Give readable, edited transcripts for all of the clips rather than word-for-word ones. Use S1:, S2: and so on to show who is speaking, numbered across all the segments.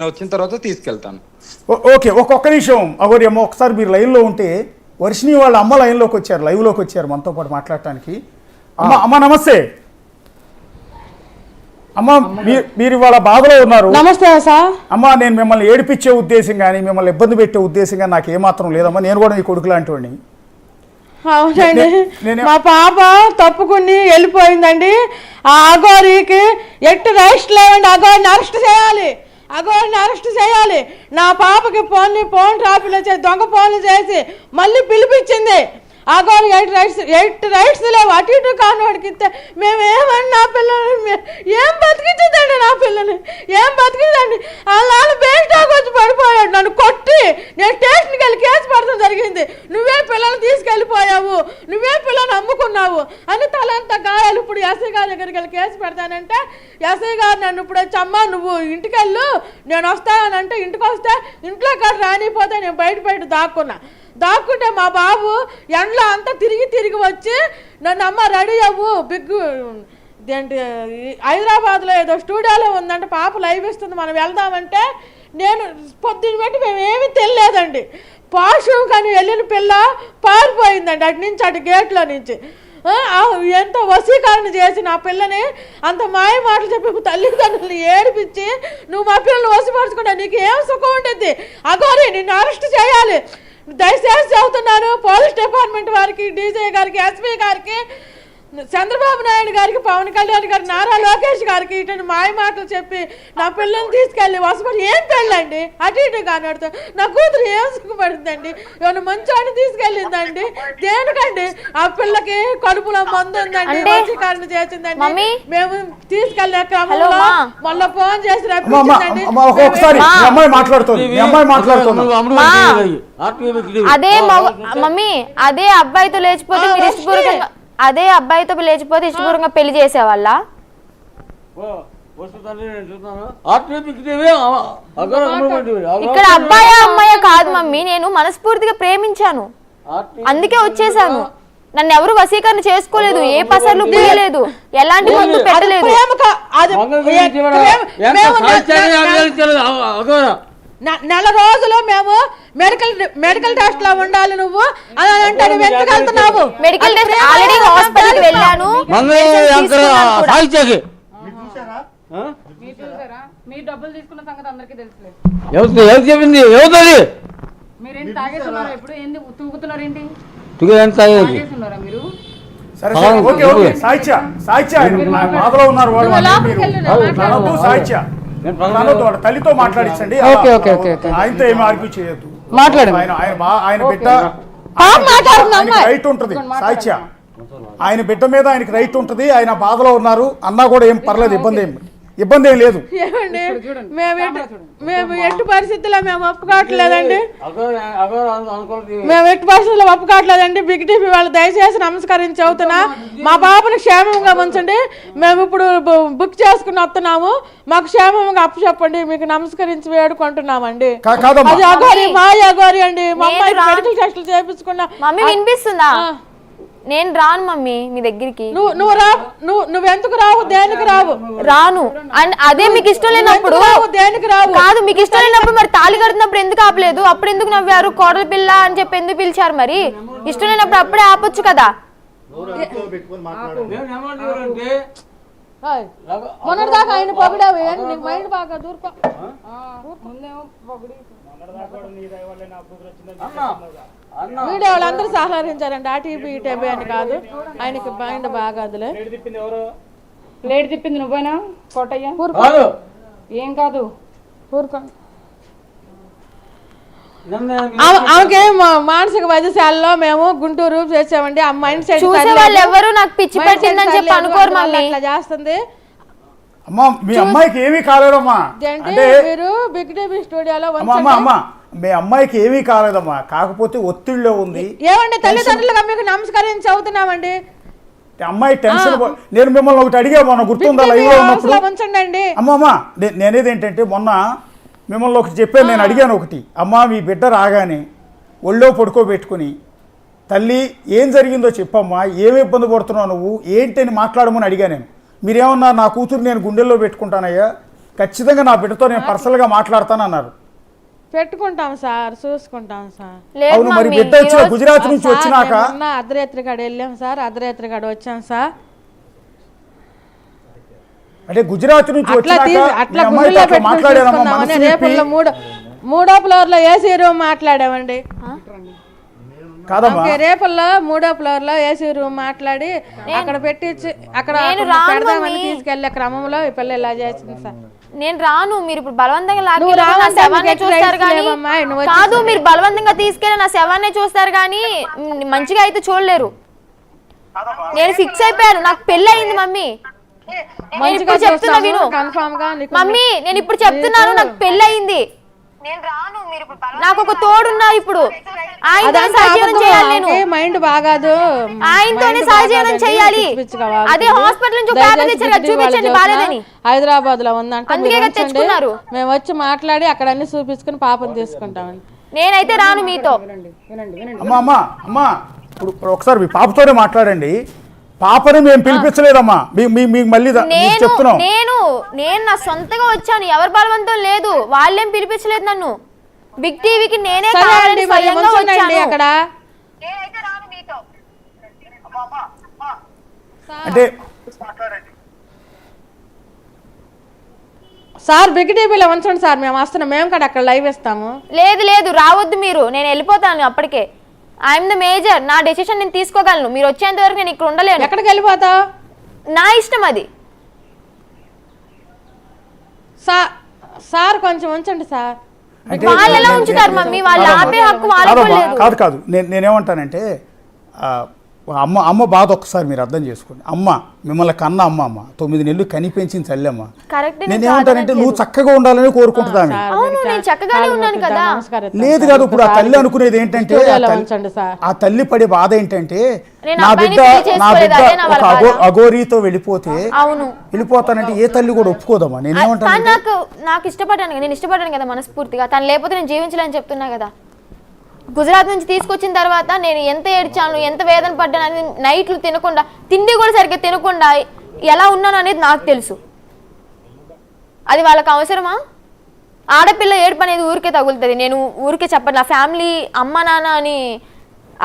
S1: వచ్చిన తర్వాత తీసుకెళ్తాను.
S2: ఓకే, ఒక్కొక్క నిమిషం అగోరియమ్మ, ఒకసారి మీరు లైన్లో ఉంటే. వర్షిణి వాళ్ళ అమ్మ లైన్లోకి వచ్చారు, లైవ్లోకి వచ్చారు మనతో పాటు మాట్లాడటానికి. అమ్మ అమ్మ నమస్తే అమ్మ. మీరు ఇవాళ బాధలో ఉన్నారు.
S3: నమస్తే సార్.
S2: అమ్మ, నేను మిమ్మల్ని ఏడిపించే ఉద్దేశం కానీ మిమ్మల్ని ఇబ్బంది పెట్టే ఉద్దేశం కానీ నాకు ఏమాత్రం లేదమ్మా. నేను కూడా మీ కొడుకు లాంటి వాడిని.
S3: అవునండి, మా పాప తప్పుకుని వెళ్ళిపోయిందండి. ఆ అఘోరికి ఎట్టు రెస్ట్ లేవండి. అఘోరిని అరెస్ట్ చేయాలి, అఘోరిని అరెస్ట్ చేయాలి. నా పాపకి ఫోన్ ట్రాఫీలో చేసి దొంగ ఫోన్లు చేసి మళ్ళీ పిలిపించింది. అఘోరి ఎయిట్ రైట్స్ లేవు. అటు ఇటు కానివాడికి ఇస్తే మేము ఏమని నా పిల్లల్ని ఏం బతికించదండి, నా పిల్లని ఏం బతికిందండి. వాళ్ళ బెంచ్లోకి వచ్చి పడిపోయాడు, నన్ను కొట్టి. నేను స్టేషన్కి వెళ్ళి కేసు పడతాం జరిగింది. నువ్వే పిల్లల్ని తీసుకెళ్ళిపోయావు, నువ్వే పిల్లల్ని అమ్ముకున్నావు అని తలంతా గాయాలు. ఇప్పుడు ఎస్ఐ గారి దగ్గరికి వెళ్ళి కేసు పెడతానంటే ఎస్ఐ గారు నన్ను ఇప్పుడు వచ్చి అమ్మ నువ్వు ఇంటికి వెళ్ళు, నేను వస్తానంటే ఇంటికి వస్తే ఇంట్లో కాడ రానిపోతే నేను బయట దాక్కుంటే మా బాబు ఎండలో అంతా తిరిగి వచ్చి నన్ను అమ్మ రెడీ అవ్వు, ఏంటి హైదరాబాద్లో ఏదో స్టూడియోలో ఉందంటే పాప లైవ్ ఇస్తుంది మనం వెళ్దామంటే నేను పొద్దున్న పెట్టి మేము ఏమీ తెలియలేదండి. పాషం కానీ వెళ్ళిన పిల్ల పారిపోయిందండి అటు నుంచి, అటు గేట్లో నుంచి. ఎంతో వశీకరణ చేసి నా పిల్లని అంత మాయ మాటలు చెప్పి తల్లిదండ్రులను ఏడిపించి నువ్వు మా పిల్లల్ని వశపరచుకుంటా నీకు ఏం సుఖం ఉండేది. అఘోరి నిన్ను అరెస్ట్ చేయాలి. దయచేసి చెబుతున్నాను పోలీస్ డిపార్ట్మెంట్ వారికి, డీజీ గారికి, ఎస్పీ గారికి, చంద్రబాబు నాయుడు గారికి, పవన్ కళ్యాణ్ గారి, నారా లోకేష్ గారికి ఇటు మాయ మాటలు చెప్పి నా పిల్లల్ని తీసుకెళ్ళి వసపడి ఏం పెళ్ళండి అటు ఇటు కానిడుతా నా కూతురు ఏం సుఖపడుతుందండి. ఏమైనా మంచాన్ని తీసుకెళ్ళిందండి దేనికండి? ఆ పిల్లకి కడుపులో మందు ఉందండి, వశీకరణ చేసిందండి. మేము తీసుకెళ్లే క్రమంలో మళ్ళీ ఫోన్ చేసి రప్పించిందండి.
S4: అదే మమ్మీ, అదే అబ్బాయితో లేచిపోతే మీరు ఇష్టపూర్వకంగా, అదే అబ్బాయితో లేచిపోతే ఇష్టపూర్వకంగా పెళ్లి చేసేవాళ్ళ? ఇక్కడ అబ్బాయా అమ్మాయా కాదు మమ్మీ, నేను మనస్ఫూర్తిగా ప్రేమించాను అందుకే వచ్చేసాను. నన్ను ఎవరు వశీకరణ చేసుకోలేదు, ఏ పసర్లు పూయలేదు, ఎలాంటి మందు పెట్టలేదు.
S3: నెల రోజులు మేము మెడికల్ టెస్ట్ లో ఉండాలి. నువ్వు అని అంటే నువ్వు ఎందుకు వెళ్తున్నావు?
S4: మెడికల్ టెస్ట్ ఆల్రెడీ హాస్పిటల్కి వెళ్ళాను.
S5: మీరు డబ్బులు తీసుకున్న సంగతి అందరికీ తెలుసులే. మీరేంటి తాగేస్తున్నారా? ఇప్పుడు ఏంది తూగుతున్నారు? ఏంటి తాగేస్తున్నారా మీరు?
S2: తల్లితో మాట్లాడించండి, ఆయనతో ఏమి ఆర్గ్యూ చేయొద్దు. ఆయన బిడ్డ రైట్ ఉంటుంది సాహిత్య, ఆయన బిడ్డ మీద ఆయనకి రైట్ ఉంటుంది. ఆయన బాధలో ఉన్నారు అన్నా కూడా ఏం పర్లేదు, ఇబ్బంది ఏం లేదు.
S3: మేము ఎట్టి పరిస్థితుల్లో మేము ఒప్పుకోవట్లేదండి, మేము ఎట్టి పరిస్థితుల్లో ఒప్పుకోవట్లేదండి. బిగ్ టీవీ వాళ్ళు దయచేసి నమస్కరించి చెబుతున్నా, మా బాబుని క్షేమంగా ఉంచండి. మేము ఇప్పుడు బుక్ చేసుకుని వస్తున్నాము, మాకు క్షేమంగా అప్పు చెప్పండి, మీకు నమస్కరించి వేడుకుంటున్నామండి. అది అఘోరి, మా అఘోరి అండి. మా అమ్మాయికి మెడికల్ టెస్టులు చేయించుకున్నా.
S4: మమ్మీ వినిపిస్తుందా? నేను రాను మమ్మీ మీ దగ్గరికి.
S3: నువ్వెందుకు రావు? దేనికి రావు?
S4: రాను. అండ్ అదే మీకు ఇష్టం లేనప్పుడు
S3: దేనికి రావు?
S4: కాదు, మీకు ఇష్టం లేనప్పుడు మరి తాళి కడుతున్నప్పుడు ఎందుకు ఆపలేదు? అప్పుడు ఎందుకు నవ్వారు? కోడల పిల్ల అని చెప్పి ఎందుకు పిలిచారు? మరి ఇష్టం లేనప్పుడు అప్పుడే ఆపొచ్చు కదా.
S3: మొన్నటిదాకా ఆయన పొగిడావు, నీకు మైండ్ బాగా దూరుకో. వీడియో వాళ్ళందరూ సహకరించారండి, ఆ టీవీ ఈ టీవీ అని కాదు, ఆయనకి మైండ్ బాగా. అదిలే
S5: ప్లేట్ తిప్పింది నువ్వేనా కోటయ్య? ఏం కాదు,
S3: ఆమెకి మానసిక వైద్యశాలలో మేము గుంటూరు చేసామండి. ఆ మైండ్ సెట్
S4: ఎవరు నాకు పిచ్చి పట్టిందని చెప్పి అనుకోరు మమ్మీ.
S3: అట్లా చేస్తుంది.
S2: అమ్మా మీ అమ్మాయికి ఏమీ కాలేదమ్మా,
S3: మీరు బిగ్ టీవీ స్టూడియోలో
S2: మీ అమ్మాయికి ఏమీ కాలేదమ్మా, కాకపోతే ఒత్తిడిలో ఉంది.
S3: ఏమండి తల్లిదండ్రులుగా మీకు నమస్కరించి చదువుతున్నామండి.
S2: అమ్మాయి టెన్షన్. నేను మిమ్మల్ని ఒకటి అడిగా మొన్న, గుర్తుందా లైవ్ లో ఉన్నప్పుడు? అమ్మమ్మా నేనేది ఏంటంటే మొన్న మిమ్మల్ని ఒకటి చెప్పాను, నేను అడిగాను ఒకటి. అమ్మ మీ బిడ్డ రాగానే ఒళ్ళో పడుకోబెట్టుకుని తల్లి ఏం జరిగిందో చెప్పమ్మా, ఏమి ఇబ్బంది పడుతున్నావు నువ్వు ఏంటి అని మాట్లాడమని అడిగా నేను. మీరేమన్నా నా కూతురు నేను గుండెల్లో పెట్టుకుంటానయ్యా, ఖచ్చితంగా నా బిడ్డతో నేను పర్సనల్గా మాట్లాడతానన్నారు.
S3: పెట్టుకుంటాం సార్, చూసుకుంటాం సార్.
S4: లేదు
S2: అవును, మరి
S4: మమ్మీ
S2: బిడ్డ వచ్చిన గుజరాత్ నుంచి వచ్చినాక
S3: అర్ధరాత్రి కాడ వెళ్ళాం సార్, అర్ధరాత్రి కాడ వచ్చాం సార్.
S2: అంటే గుజరాత్ నుంచి
S3: అట్లా
S2: వచ్చినాక
S3: అట్లా
S2: మీ అమ్మాయితో
S3: గుండెలో
S2: అట్లా
S3: పెట్టుకుని
S2: మాట్లాడారమ్మా,
S3: చూసుకుందామని
S2: మనసు విప్పి.
S3: రేపుల్లో మూడో ఫ్లోర్ లో ఏసీ రూమ్ మాట్లాడామండి.
S2: కాదమ్మా,
S3: ఓకే, రేపల్లో 3వ ఫ్లోర్ లో ఏసీ రూమ్ మాట్లాడి అక్కడ పెట్టించి అక్కడ పెడదామని తీసుకెళ్లే క్రమంలో ఈ పిల్ల ఇలా చేసింది సార్.
S4: నేను రాను, మీరు ఇప్పుడు బలవంతంగా
S3: నువ్వు
S4: లాక్కెళ్ళి నా
S3: రావద్దని
S4: శవాన్ని
S3: గట్టి
S4: చూస్తారు
S3: రైట్స్
S4: కానీ
S3: లేవమ్మా, నువ్వు
S4: కాదు, మీరు బలవంతంగా తీసుకెళ్ళి నా శవాన్ని చూస్తారు కానీ మంచిగా అయితే చూడలేరు. నేను ఫిక్స్ అయిపోయాను, నాకు పెళ్లి అయింది మమ్మీ. నేను ఇప్పుడు చెప్తున్నా విను మమ్మీ, నేను ఇప్పుడు చెప్తున్నాను, నాకు పెళ్లి అయింది. నాకు ఒక తోడున్నారు ఇప్పుడు, ఆయనతోనే సహజీవనం చేయాలి. నేను
S3: మైండ్ బాగాదు,
S4: ఆయనతోనే సహజీవనం చేయాలి. అదే హాస్పిటల్ నుంచి పేపర్ తెచ్చారు కదా, చూపించండి బాలేదని.
S3: హైదరాబాద్ లో ఉందంటే
S4: అందుకే కదా తెచ్చుకున్నారు.
S3: మేము వచ్చి మాట్లాడి అక్కడ అన్ని చూపించుకుని పాపం తీసుకుంటామని.
S4: నేనైతే రాను మీతో.
S2: అమ్మా అమ్మా అమ్మా, ఇప్పుడు ఒకసారి మీ పాపతోనే మాట్లాడండి. పాపని మేము పిలిపించలేదమ్మా, మీకు మళ్ళీ చెప్తున్నాం.
S4: నేను నా సొంతగా వచ్చాను, ఎవరి బలవంతం లేదు, వాళ్ళేం పిలిపించలేదు నన్ను. బిగ్ టీవీకి నేనే కావాలని స్వయంగా వచ్చాను.
S3: అక్కడ
S2: అంటే
S3: సార్ బిగ్ టీవీలో ఉంచండి సార్, మేము వస్తున్నాం, మేము కూడా అక్కడ లైవ్ ఇస్తాము.
S4: లేదు రావద్దు మీరు, నేను వెళ్ళిపోతాను అప్పటికే. ఐఎమ్ ద మేజర్, నా డెసిషన్ నేను తీసుకోగలను. మీరు వచ్చేంత వరకు నేను ఇక్కడ ఉండలేను.
S3: ఎక్కడికి వెళ్ళిపోతావు?
S4: నా ఇష్టం అది.
S3: సార్ కొంచెం ఉంచండి సార్.
S4: వాళ్ళు ఎలా ఉంచుతారు మమ్మీ, వాళ్ళు ఆపే హక్కు వాళ్ళకు లేదు.
S2: కాదు నేనేమంటానంటే అమ్మ బాధ ఒక్కసారి మీరు అర్థం చేసుకోండి. అమ్మ మిమ్మల్ని కన్న అమ్మ 9 నెలలు కని పెంచిన తల్లి. నేనేమంటానంటే నువ్వు చక్కగా ఉండాలని కోరుకుంటున్నాను. లేదు కాదు, ఇప్పుడు ఆ తల్లి అనుకునేది ఏంటంటే, ఆ తల్లి పడే బాధ ఏంటంటే, నా బిడ్డ ఒక అఘోరీతో వెళ్ళిపోతానంటే ఏ తల్లి కూడా ఒప్పుకోదమ్మా. నేనేమంటాను,
S4: నాకు ఇష్టపడ్డాను, నేను ఇష్టపడ్డాను కదా మనస్ఫూర్తిగా. తను లేకపోతే నేను జీవించలేని చెప్తున్నా కదా. గుజరాత్ నుంచి తీసుకొచ్చిన తర్వాత నేను ఎంత ఏడ్చాను, ఎంత వేదన పడ్డాను అనేది, నైట్లు తినకుండా, తిండి కూడా సరిగ్గా తినకుండా ఎలా ఉన్నాను అనేది నాకు తెలుసు. అది వాళ్ళకి అవసరమా? ఆడపిల్ల ఏడుపు అనేది ఊరికే తగులుతుంది. నేను ఊరికే చెప్పను, నా ఫ్యామిలీ అమ్మ నాన్న అని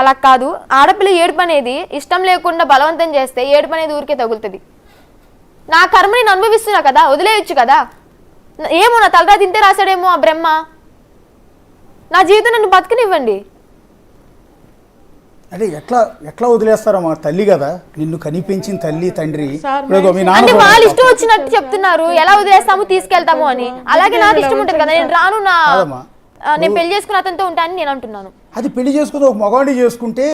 S4: అలా కాదు. ఆడపిల్ల ఏడుపు అనేది ఇష్టం లేకుండా బలవంతం చేస్తే ఏడుపు అనేది ఊరికే తగులుతుంది. నా కర్మ నేను అనుభవిస్తున్నా కదా, వదిలేయచ్చు కదా. ఏమో నా తలరా తింటే రాశాడేమో ఆ బ్రహ్మ. నా జీవితం నన్ను బతకనివ్వండి.
S2: అంటే ఎట్లా వదిలేస్తారమ్మా? తల్లి కదా, నిన్ను కనిపించిన తల్లి తండ్రి.
S4: అంటే వాళ్ళు ఇష్టం వచ్చినట్టు చెప్తున్నారు, ఎలా వదిలేస్తాము తీసుకెళ్తాము అని. అలాగే నాకు ఇష్టం ఉంటుంది కదా, నేను రాను, నేను పెళ్లి చేసుకున్న అతనితో ఉంటానని నేను అంటున్నాను.
S2: అది పెళ్లి చేసుకుని ఒక మగవాడిని చేసుకుంటే